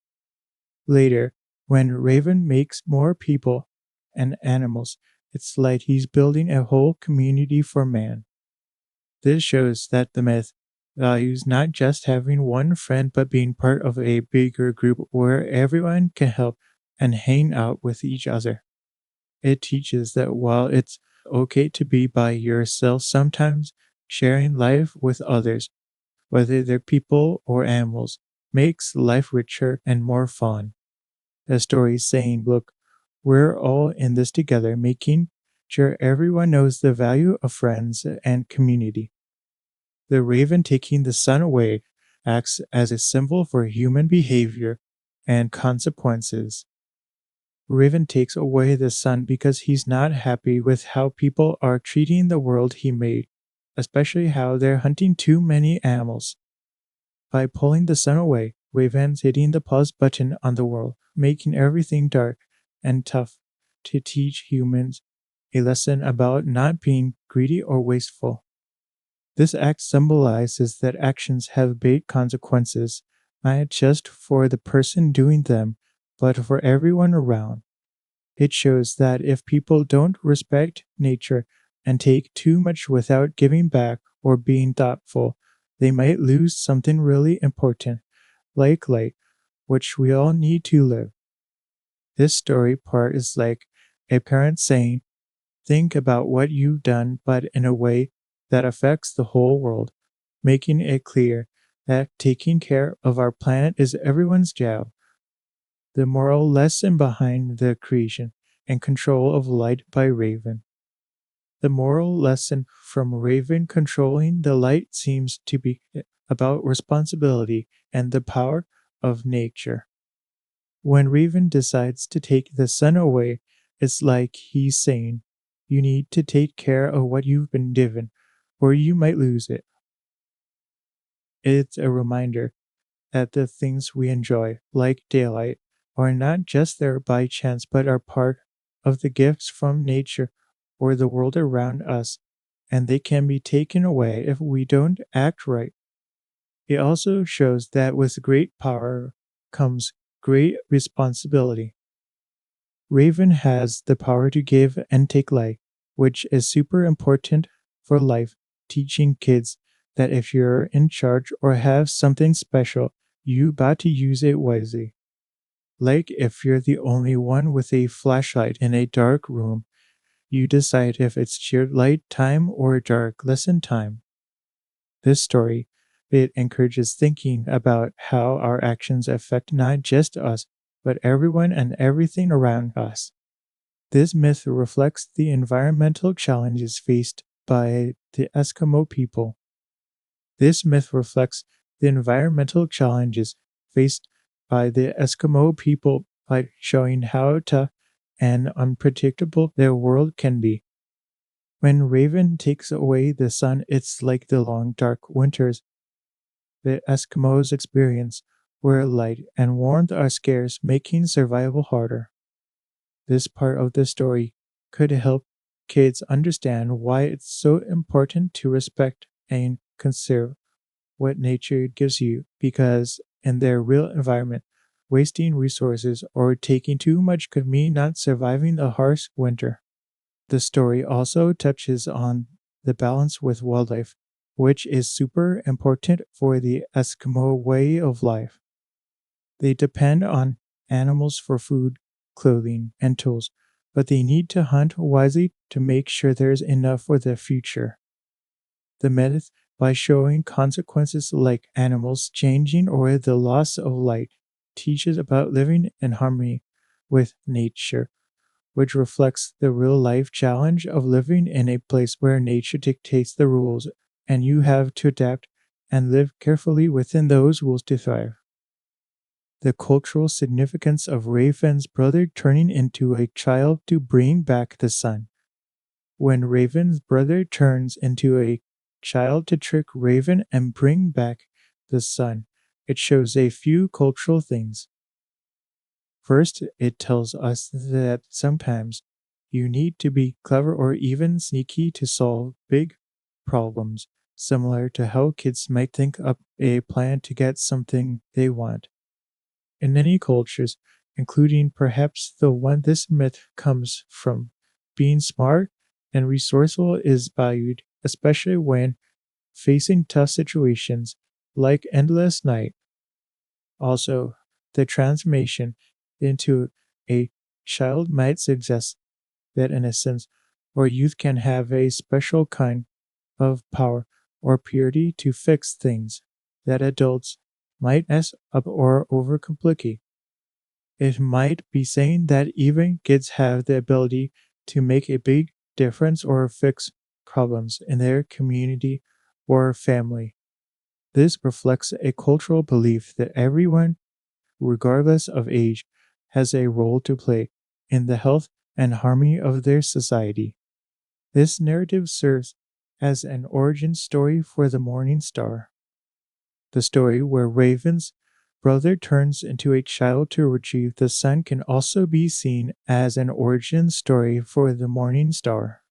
Later, when Raven makes more people and animals, it's like he's building a whole community for man. This shows that the myth values not just having one friend but being part of a bigger group where everyone can help and hang out with each other. It teaches that while it's okay to be by yourself, sometimes sharing life with others, whether they're people or animals, makes life richer and more fun. The story is saying, look, we're all in this together, making sure everyone knows the value of friends and community. The raven taking the sun away acts as a symbol for human behavior and consequences. Raven takes away the sun because he's not happy with how people are treating the world he made. especially how they're hunting too many animals. By pulling the sun away, Raven's hitting the pause button on the world, making everything dark and tough to teach humans a lesson about not being greedy or wasteful. This act symbolizes that actions have big consequences, not just for the person doing them, but for everyone around. It shows that if people don't respect nature and take too much without giving back or being thoughtful, they might lose something really important, like light, which we all need to live. This story part is like a parent saying, think about what you've done, but in a way that affects the whole world, making it clear that taking care of our planet is everyone's job. The moral lesson behind the creation and control of light by Raven. The moral lesson from Raven controlling the light seems to be about responsibility and the power of nature. When Raven decides to take the sun away, it's like he's saying, you need to take care of what you've been given, or you might lose it. It's a reminder that the things we enjoy, like daylight, are not just there by chance but are part of the gifts from nature or the world around us, and they can be taken away if we don't act right. It also shows that with great power comes great responsibility. Raven has the power to give and take life, which is super important for life, teaching kids that if you're in charge or have something special, you got to use it wisely. Like if you're the only one with a flashlight in a dark room, you decide if it's shared light time or dark lesson time. This story, it encourages thinking about how our actions affect not just us, but everyone and everything around us. This myth reflects the environmental challenges faced by the Eskimo people. This myth reflects the environmental challenges faced by the Eskimo people by showing how tough and unpredictable their world can be. When Raven takes away the sun, it's like the long dark winters the Eskimos experience, where light and warmth are scarce, making survival harder. This part of the story could help kids understand why it's so important to respect and conserve what nature gives you, because in their real environment, wasting resources or taking too much could mean not surviving a harsh winter. The story also touches on the balance with wildlife, which is super important for the Eskimo way of life. They depend on animals for food, clothing, and tools, but they need to hunt wisely to make sure there's enough for the future. The myth, by showing consequences like animals changing or the loss of light, teaches about living in harmony with nature, which reflects the real life challenge of living in a place where nature dictates the rules and you have to adapt and live carefully within those rules to thrive. The cultural significance of Raven's brother turning into a child to bring back the sun. When Raven's brother turns into a child to trick Raven and bring back the sun, it shows a few cultural things. First, it tells us that sometimes you need to be clever or even sneaky to solve big problems, similar to how kids might think up a plan to get something they want. In many cultures, including perhaps the one this myth comes from, being smart and resourceful is valued, especially when facing tough situations like endless night. Also, the transformation into a child might suggest that innocence or youth can have a special kind of power or purity to fix things that adults might mess up or overcomplicate. It might be saying that even kids have the ability to make a big difference or fix problems in their community or family. This reflects a cultural belief that everyone, regardless of age, has a role to play in the health and harmony of their society. This narrative serves as an origin story for the morning star. The story where Raven's brother turns into a child to retrieve the sun can also be seen as an origin story for the morning star.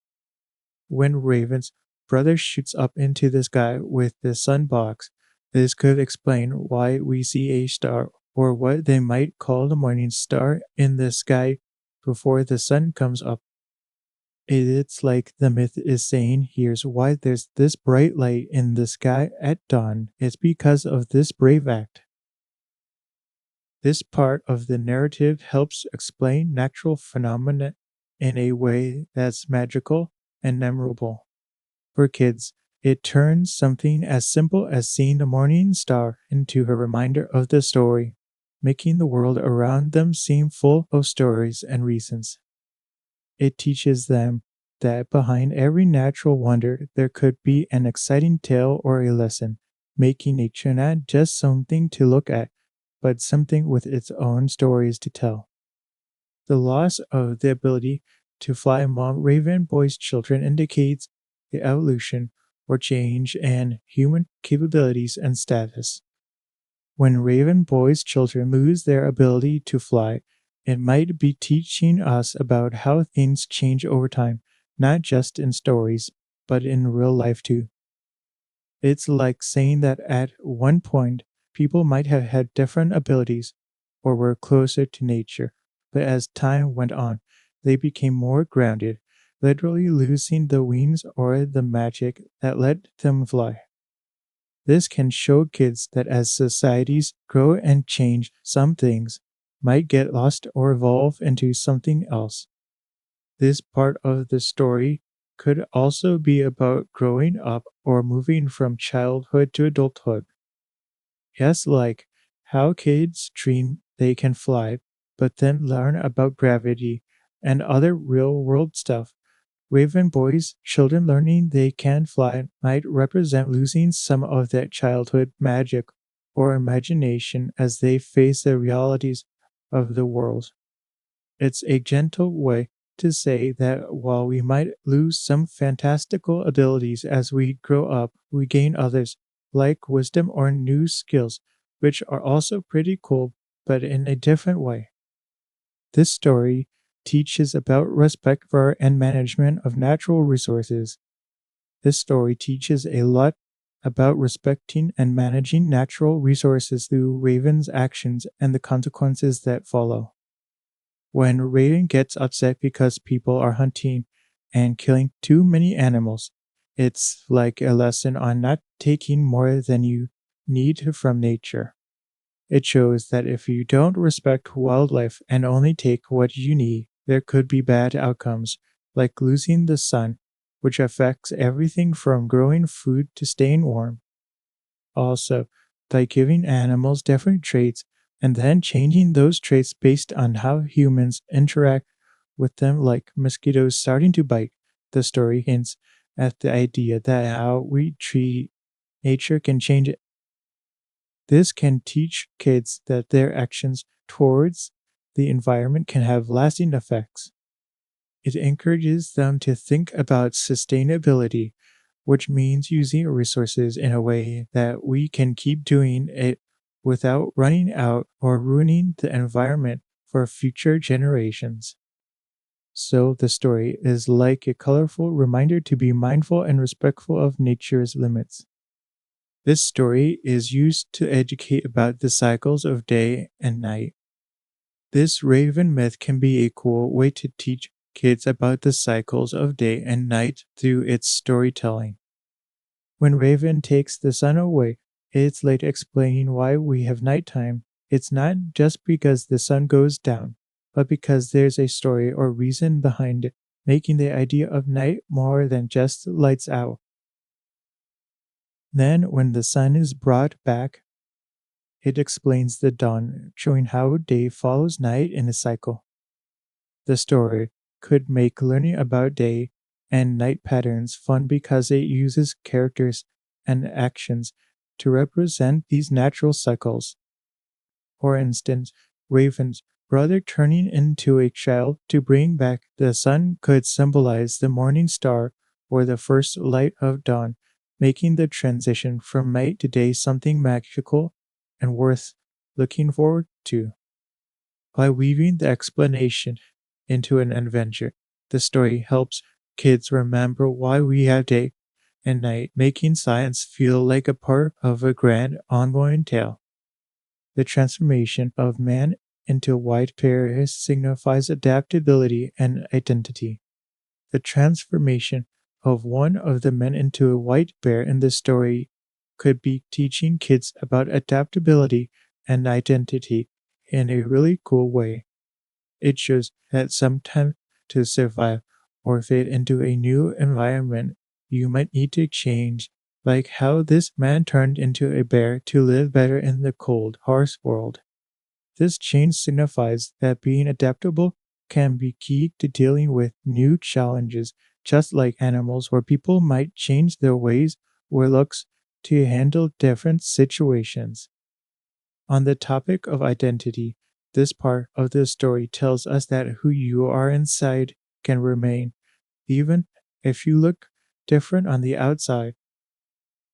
When Raven's brother shoots up into the sky with the sun box, this could explain why we see a star, or what they might call the morning star, in the sky before the sun comes up. It's like the myth is saying, here's why there's this bright light in the sky at dawn. It's because of this brave act. This part of the narrative helps explain natural phenomena in a way that's magical and memorable. For kids, it turns something as simple as seeing the morning star into a reminder of the story, making the world around them seem full of stories and reasons. It teaches them that behind every natural wonder there could be an exciting tale or a lesson, making nature not just something to look at, but something with its own stories to tell. The loss of the ability to fly among raven boys' children indicates the evolution or change in human capabilities and status. When raven boys' children lose their ability to fly, it might be teaching us about how things change over time, not just in stories, but in real life too. It's like saying that at one point, people might have had different abilities or were closer to nature, but as time went on, they became more grounded, literally losing the wings or the magic that let them fly. This can show kids that as societies grow and change, some things might get lost or evolve into something else. This part of the story could also be about growing up or moving from childhood to adulthood. Yes, like how kids dream they can fly, but then learn about gravity and other real world stuff. Raven boys, children learning they can fly, might represent losing some of that childhood magic or imagination as they face the realities of the world. It's a gentle way to say that while we might lose some fantastical abilities as we grow up, we gain others, like wisdom or new skills, which are also pretty cool, but in a different way. This story teaches about respect for and management of natural resources. This story teaches a lot about respecting and managing natural resources through Raven's actions and the consequences that follow. When Raven gets upset because people are hunting and killing too many animals, it's like a lesson on not taking more than you need from nature. It shows that if you don't respect wildlife and only take what you need, there could be bad outcomes, like losing the sun, which affects everything from growing food to staying warm. Also, by giving animals different traits and then changing those traits based on how humans interact with them, like mosquitoes starting to bite, the story hints at the idea that how we treat nature can change it. This can teach kids that their actions towards the environment can have lasting effects. It encourages them to think about sustainability, which means using resources in a way that we can keep doing it without running out or ruining the environment for future generations. So, the story is like a colorful reminder to be mindful and respectful of nature's limits. This story is used to educate about the cycles of day and night. This raven myth can be a cool way to teach kids about the cycles of day and night through its storytelling. When Raven takes the sun away, it's like explaining why we have nighttime. It's not just because the sun goes down, but because there's a story or reason behind it, making the idea of night more than just lights out. Then, when the sun is brought back, it explains the dawn, showing how day follows night in a cycle. The story could make learning about day and night patterns fun because it uses characters and actions to represent these natural cycles. For instance, Raven's brother turning into a child to bring back the sun could symbolize the morning star, or the first light of dawn, making the transition from night to day something magical and worth looking forward to. By weaving the explanation into an adventure, the story helps kids remember why we have day and night, making science feel like a part of a grand ongoing tale. The transformation of man into a white bear signifies adaptability and identity. The transformation of one of the men into a white bear in the story could be teaching kids about adaptability and identity in a really cool way. It shows that sometimes to survive or fit into a new environment, you might need to change, like how this man turned into a bear to live better in the cold, harsh world. This change signifies that being adaptable can be key to dealing with new challenges, just like animals where people might change their ways or looks to handle different situations. On the topic of identity, this part of the story tells us that who you are inside can remain, even if you look different on the outside.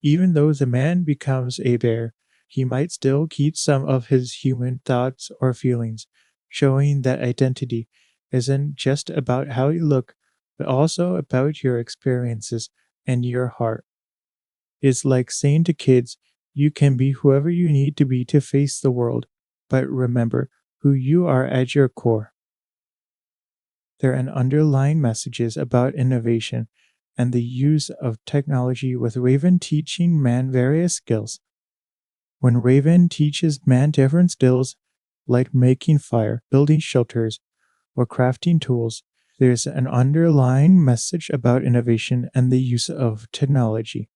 Even though the man becomes a bear, he might still keep some of his human thoughts or feelings, showing that identity isn't just about how you look, but also about your experiences and your heart. It's like saying to kids, you can be whoever you need to be to face the world, but remember who you are at your core. There are an underlying messages about innovation and the use of technology, with Raven teaching man various skills. When Raven teaches man different skills like making fire, building shelters, or crafting tools, there's an underlying message about innovation and the use of technology.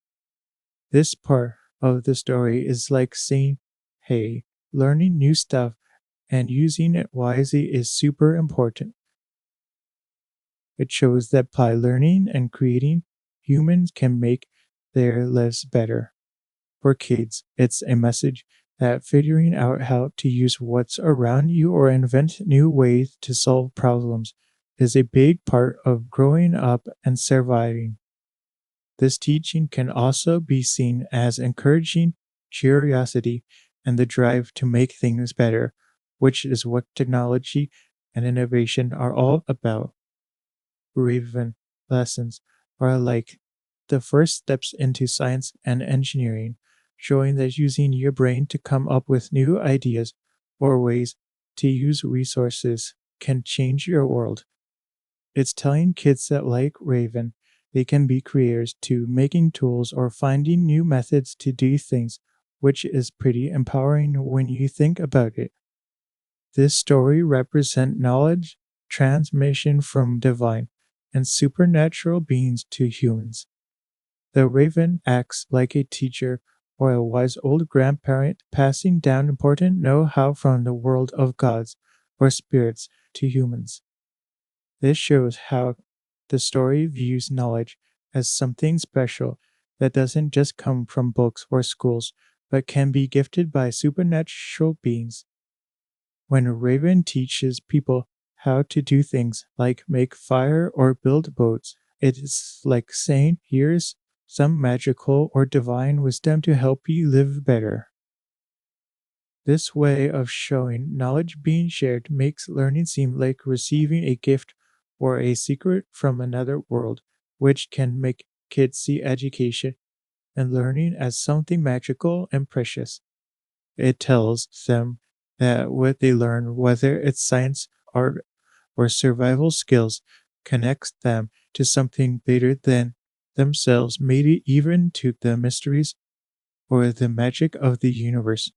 This part of the story is like saying, hey, learning new stuff and using it wisely is super important. It shows that by learning and creating, humans can make their lives better. For kids, it's a message that figuring out how to use what's around you or invent new ways to solve problems is a big part of growing up and surviving. This teaching can also be seen as encouraging curiosity and the drive to make things better, which is what technology and innovation are all about. Raven lessons are like the first steps into science and engineering, showing that using your brain to come up with new ideas or ways to use resources can change your world. It's telling kids that, like Raven, they can be creators too, making tools or finding new methods to do things, which is pretty empowering when you think about it. This story represents knowledge transmission from divine and supernatural beings to humans. The raven acts like a teacher or a wise old grandparent, passing down important know how from the world of gods or spirits to humans. This shows how the story views knowledge as something special that doesn't just come from books or schools, but can be gifted by supernatural beings. When a raven teaches people how to do things like make fire or build boats, it is like saying, here's some magical or divine wisdom to help you live better. This way of showing knowledge being shared makes learning seem like receiving a gift or a secret from another world, which can make kids see education and learning as something magical and precious. It tells them that what they learn, whether it's science, art, or survival skills, connects them to something bigger than themselves, maybe even to the mysteries or the magic of the universe.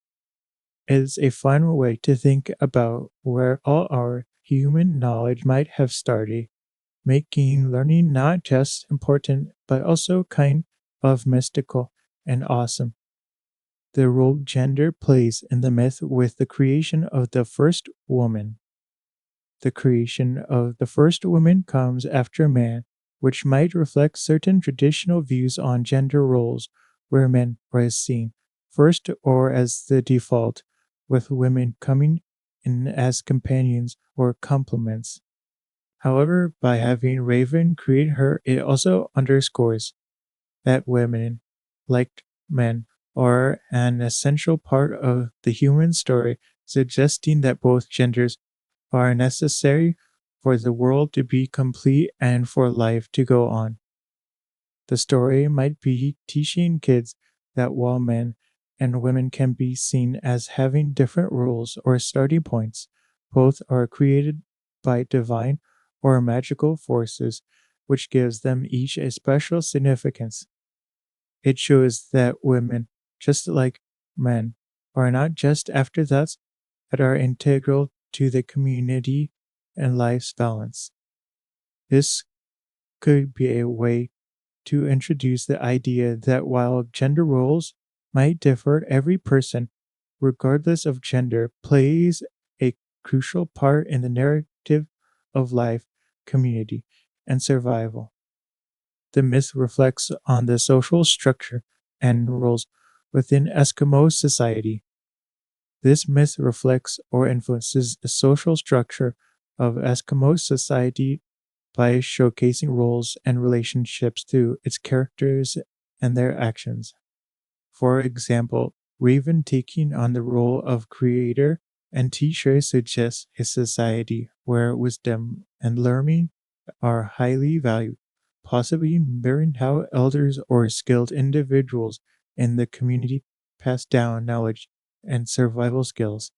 It's a fun way to think about where all our human knowledge might have started, making learning not just important but also kind of mystical and awesome. The role gender plays in the myth with the creation of the first woman. The creation of the first woman comes after man, which might reflect certain traditional views on gender roles, where men are seen first or as the default, with women coming in as companions or complements. However, by having Raven create her, it also underscores that women, like men, are an essential part of the human story, suggesting that both genders are necessary for the world to be complete and for life to go on. The story might be teaching kids that while men and women can be seen as having different rules or starting points, both are created by divine or magical forces, which gives them each a special significance. It shows that women, just like men, are not just afterthoughts but are integral to the community and life's balance. This could be a way to introduce the idea that while gender roles might differ, every person, regardless of gender, plays a crucial part in the narrative of life, community, and survival. The myth reflects on the social structure and roles within Eskimo society. This myth reflects or influences the social structure of Eskimo society by showcasing roles and relationships through its characters and their actions. For example, Raven taking on the role of creator and teacher suggests a society where wisdom and learning are highly valued, possibly mirroring how elders or skilled individuals in the community pass down knowledge and survival skills.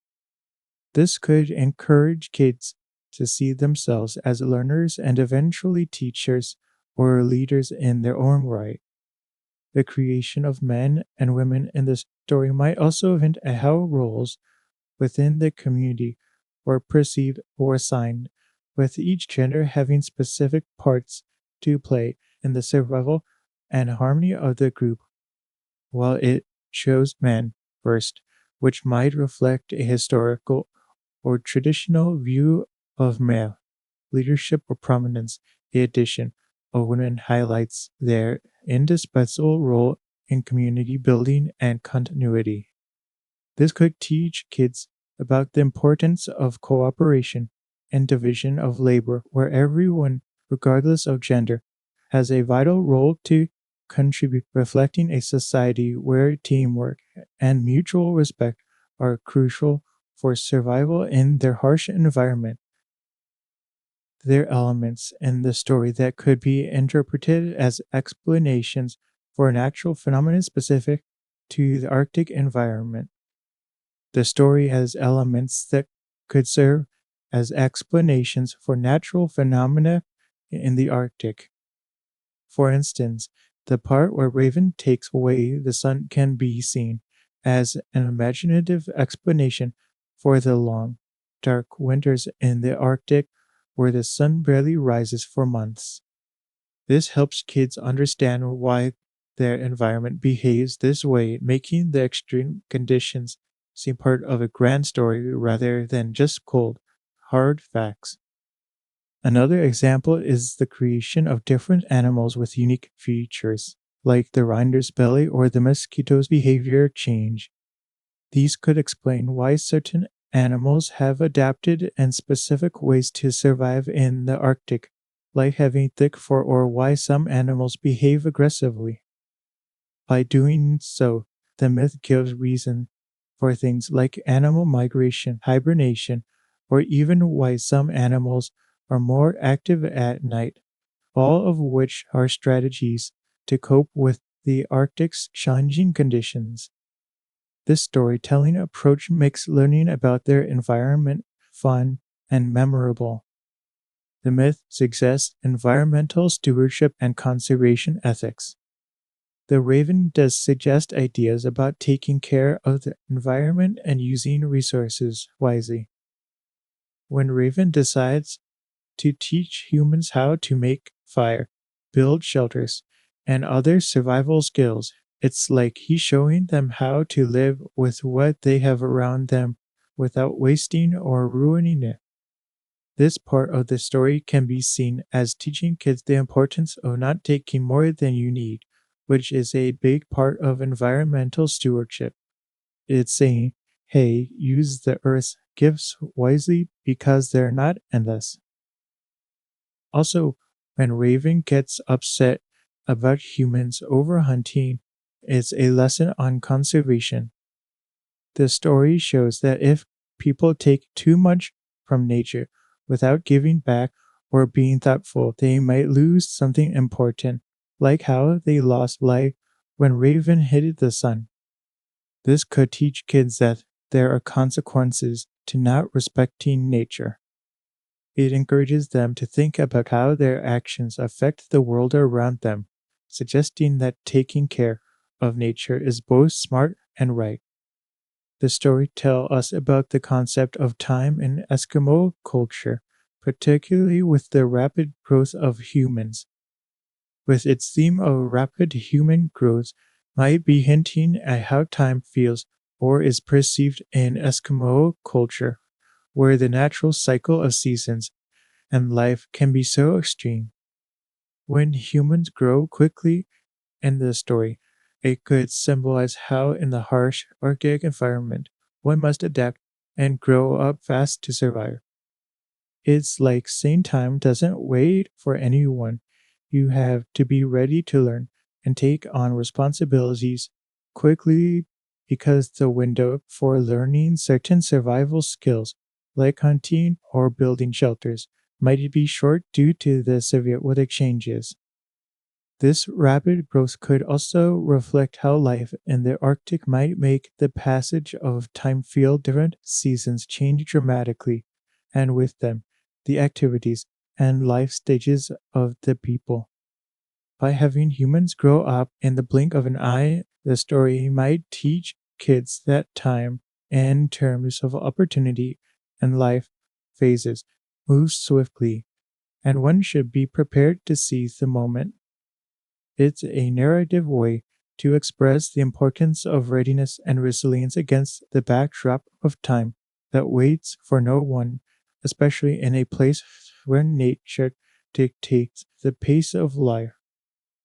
This could encourage kids to see themselves as learners and eventually teachers or leaders in their own right. The creation of men and women in the story might also hint at how roles within the community were perceived or assigned, with each gender having specific parts to play in the survival and harmony of the group, while it shows men first, which might reflect a historical or traditional view of male leadership or prominence. The addition of women highlights their indispensable role in community building and continuity. This could teach kids about the importance of cooperation and division of labor, where everyone, regardless of gender, has a vital role to contribute, reflecting a society where teamwork and mutual respect are crucial for survival in their harsh environment. There are elements in the story that could be interpreted as explanations for natural phenomena specific to the Arctic environment. The story has elements that could serve as explanations for natural phenomena in the Arctic. For instance, the part where Raven takes away the sun can be seen as an imaginative explanation for the long, dark winters in the Arctic where the sun barely rises for months. This helps kids understand why their environment behaves this way, making the extreme conditions seem part of a grand story rather than just cold, hard facts. Another example is the creation of different animals with unique features, like the rinder's belly or the mosquito's behavior change. These could explain why certain animals have adapted in specific ways to survive in the Arctic, like having thick fur, or why some animals behave aggressively. By doing so, the myth gives reason for things like animal migration, hibernation, or even why some animals are more active at night, all of which are strategies to cope with the Arctic's challenging conditions. This storytelling approach makes learning about their environment fun and memorable. The myth suggests environmental stewardship and conservation ethics. The Raven does suggest ideas about taking care of the environment and using resources wisely. When Raven decides to teach humans how to make fire, build shelters, and other survival skills, it's like he's showing them how to live with what they have around them without wasting or ruining it. This part of the story can be seen as teaching kids the importance of not taking more than you need, which is a big part of environmental stewardship. It's saying, hey, use the Earth's gifts wisely because they're not endless. Also, when Raven gets upset about humans overhunting, it's a lesson on conservation. The story shows that if people take too much from nature without giving back or being thoughtful, they might lose something important, like how they lost light when Raven hit the sun. This could teach kids that there are consequences to not respecting nature. It encourages them to think about how their actions affect the world around them, suggesting that taking care of nature is both smart and right. The story tells us about the concept of time in Eskimo culture, particularly with the rapid growth of humans. With its theme of rapid human growth, might be hinting at how time feels or is perceived in Eskimo culture, where the natural cycle of seasons and life can be so extreme. When humans grow quickly in the story, it could symbolize how, in the harsh Arctic environment, one must adapt and grow up fast to survive. It's like saying time doesn't wait for anyone. You have to be ready to learn and take on responsibilities quickly because the window for learning certain survival skills, like hunting or building shelters, might be short due to the severe weather changes. This rapid growth could also reflect how life in the Arctic might make the passage of time feel different. Seasons change dramatically, and with them, the activities and life stages of the people. By having humans grow up in the blink of an eye, the story might teach kids that time, in terms of opportunity and life phases, moves swiftly, and one should be prepared to seize the moment. It's a narrative way to express the importance of readiness and resilience against the backdrop of time that waits for no one, especially in a place where nature dictates the pace of life.